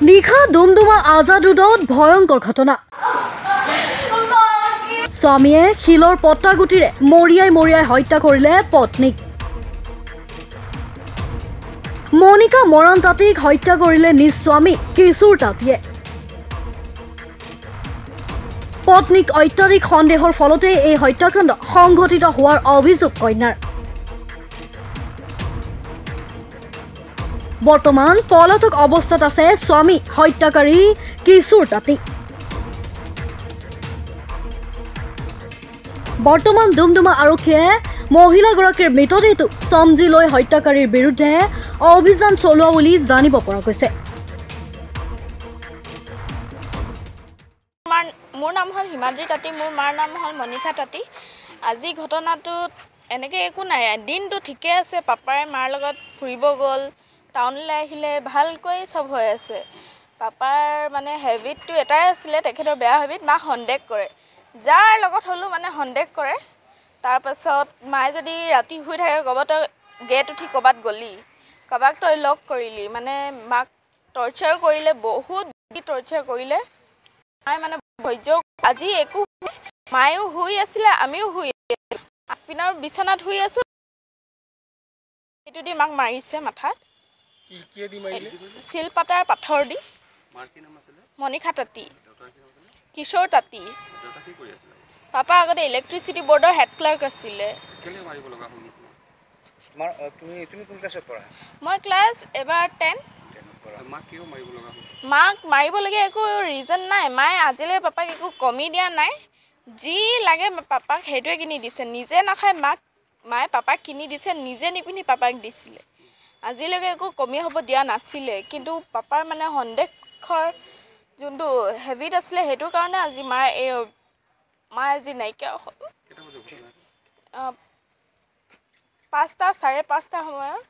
নিশা দুমদুমা আজাদ ৰোডত ভয়ংকৰ ঘটনা। স্বামীয়ে শিলৰ পট্টাগুটিৰে মৰিয়াই হত্যা কৰিলে পত্নীক। মনিকা মৰাণ তাঁতীক হত্যা কৰিলে নিজ স্বামী কিশোৰ তাঁতীয়ে। পত্নীক অত্যাধিক সন্দেহৰ ফলতে এই হত্যাকাণ্ড সংঘটিত হোৱাৰ অভিযোগ কন্যাৰ। বৰ্তমান পলাতক অৱস্থাত আছে স্বামী হত্যাকাৰী কিশোৰ তাঁতী। বৰ্তমান দুমদুমা আৰক্ষীয়ে মহিলাগৰাকীৰ মৃতদেহটো চমজি লৈ হত্যাকাৰীৰ বিৰুদ্ধে অভিযান চলোৱা বুলি জানিব পৰা গৈছে। মোৰ নাম হ'ল হিমাদ্ৰী তাঁতী, মোৰ মাৰ নাম হ'ল মনিকা তাঁতী। আজি ঘটনাটোত এনেকৈ একো নাই, দিনটো ঠিকে আছে। পাপাই মাৰ লগত ফুৰিব গ'ল, টাউনলৈ আহিলে, ভালকৈ চব হৈ আছে। পাপাৰ মানে হেবিটটো এটাই আছিলে, তেখেতৰ বেয়া হেবিট, মাক সন্দেহ কৰে। যাৰ লগত হ'লেও মানে সন্দেহ কৰে। তাৰপাছত মায়ে যদি ৰাতি শুই থাকে, ক'ব তই গেট উঠি ক'ৰবাত গ'লি, কাৰোবাক তই লগ কৰিলি, মানে মাক টৰ্চাৰ কৰিলে, বহুত টৰ্চাৰ কৰিলে। মায়ে মানে ধৈৰ্য, আজি একো মায়েও শুই আছিলে, আমিও শুই আছিলোঁ, আগপিনৰ বিচনাত শুই আছোঁ, সেইটো দি মাক মাৰিছে মাথাত। শিলপাতাৰ পাথৰ দি। মনিকা তাঁতী, কিশোৰ তাঁতী। পাপা আগতে ইলেক্ট্ৰিচিটি বৰ্ডৰ হেড ক্লাৰ্ক আছিলে। মই ক্লাছ এবাৰ 10। মাক মাৰিবলগীয়া একো ৰিজন নাই। মায়ে আজিলৈ পাপাক একো কমি দিয়া নাই। যি লাগে পাপাক সেইটোৱে কিনি দিছে। নিজে নাখায়, মায়ে পাপাক কিনি দিছে, নিজে নিপিন্ধি পাপাক দিছিলে। আজিলৈকে একো কমি হ'ব দিয়া নাছিলে। কিন্তু পাপাৰ মানে সন্দেহৰ যোনটো হেবিট আছিলে, সেইটো কাৰণে আজি মায়ে আজি নাইকিয়া হ'ল। 5টা, 5:30 সময়ত।